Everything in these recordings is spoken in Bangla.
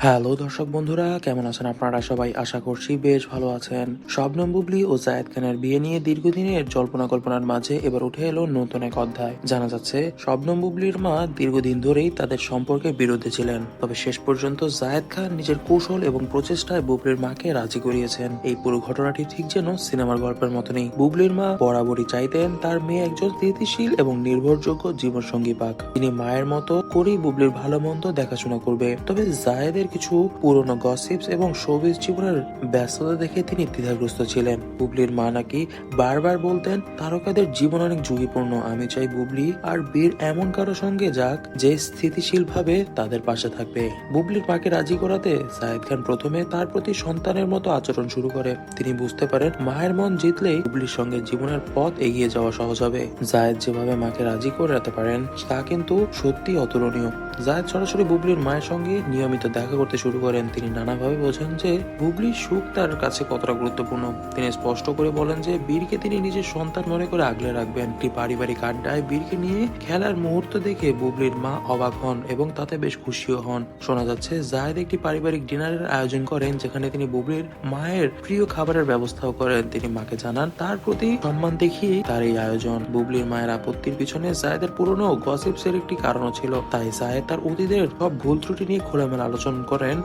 হ্যালো দর্শক বন্ধুরা, কেমন আছেন আপনারা সবাই? আশা করছি বেশ ভালো আছেন। শবনম বুবলী ও জায়েদ খানের বিয়ে নিয়ে দীর্ঘদিনের জল্পনা কল্পনার মাঝে এবার উঠে এলো নতুন এক অধ্যায়। জানা যাচ্ছে শবনম বুবলীর মা দীর্ঘদিন ধরেই তাদের সম্পর্কে বিরোধী ছিলেন, তবে শেষ পর্যন্ত জায়েদ খান নিজের কৌশল এবং প্রচেষ্টায় বুবলীর মাকে রাজি করিয়েছেন। এই পুরো ঘটনাটি ঠিক যেন সিনেমার গল্পের মতনই। বুবলীর মা বরাবরই চাইতেন তার মেয়ে একজন স্থিতিশীল এবং নির্ভরযোগ্য জীবনসঙ্গী পাক। তিনি মায়ের মতো করেই বুবলীর ভালো মন্দ দেখাশোনা করবে। তবে জায়েদের কিছু পুরনো গসিপস এবং শোবিজ জীবনের ব্যস্ততা দেখে তিনি দ্বিধাগ্রস্ত ছিলেন। বুবলীর মা নাকি বারবার বলতেন তারকাদের জীবন অনেক ঝুঁকিপূর্ণ, আমি চাই বুবলী আর বীর এমন কারো সঙ্গে যাক যে স্থিতিশীল ভাবে তাদের পাশে থাকবে। বুবলীর মাকে রাজি করাতে জায়েদ খান প্রথমে তার প্রতি সন্তানের মতো আচরণ শুরু করে। তিনি বুঝতে পারেন মায়ের মন জিতলেই বুবলীর সঙ্গে জীবনের পথ এগিয়ে যাওয়া সহজ হবে। জায়েদ যেভাবে মাকে রাজি করাতে পারেন তা কিন্তু সত্যি অতুলনীয়। জায়েদ সরাসরি বুবলীর মায়ের সঙ্গে নিয়মিত দেখা করতে শুরু করেন। তিনি নানাভাবে বোঝান যে বুবলীর সুখ তার কাছে কতটা গুরুত্বপূর্ণ। তিনি স্পষ্ট করে বলেন যে বীরকে তিনি নিজের সন্তান মনে করে আগলে রাখবেন। একটি পারিবারিক আড্ডায় বীরকে নিয়ে খেলার মুহূর্ত দেখে বুবলীর মা অবাক হন এবং তাতে বেশ খুশিও হন। শোনা যাচ্ছে জায়েদ একটি পারিবারিক ডিনারের আয়োজন করেন, যেখানে তিনি বুবলীর মায়ের প্রিয় খাবারের ব্যবস্থাও করেন। তিনি মাকে জানান তার প্রতি সম্মান দেখিয়ে তার এই আয়োজন। বুবলীর মায়ের আপত্তির পিছনে জায়েদের পুরনো গসিপসের একটি কারণও ছিল, তাই জায়েদ তার অতীতের সব ভুল ত্রুটি নিয়ে খোলামেলা আলোচনা করেন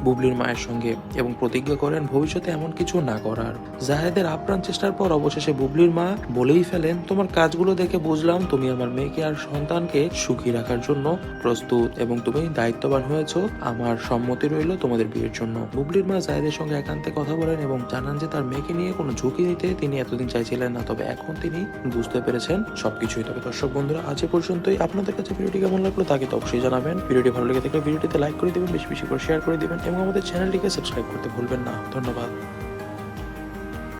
বুবলীর মায়ের সঙ্গে এবং প্রতিজ্ঞা করেন ভবিষ্যতে এমন কিছু না করার। জায়েদের আপ্রাণ চেষ্টার পর অবশেষে বুবলীর মা বলেই ফেলেন, তোমার কাজগুলো দেখে বুঝলাম তুমি আমার মেয়েকে আর সন্তানকে সুখী রাখার জন্য প্রস্তুত এবং তুমি দায়িত্ববান হয়েছো। আমার সম্মতি রইল তোমাদের বিয়ের জন্য। বুবলীর মা জায়েদের সঙ্গে একান্তে কথা বলেন এবং জানান যে তার মেয়েকে নিয়ে কোনো ঝুঁকি নিতে তিনি এতদিন চাইছিলেন না, তবে এখন তিনি বুঝতে পেরেছেন সবকিছুই। তবে দর্শক বন্ধুরা, আজ এ পর্যন্তই। আপনাদের কাছে ভিডিওটি কেমন লাগলো তা কিন্তু অবশ্যই জানাবেন। ভিডিওটি ভালো লেগে থাকলে ভিডিওটিতে লাইক করে দিবেন, বেশি বেশি করে শেয়ার করে দিবেন এবং আমাদের চ্যানেলটিকে সাবস্ক্রাইব করতে ভুলবেন না। ধন্যবাদ।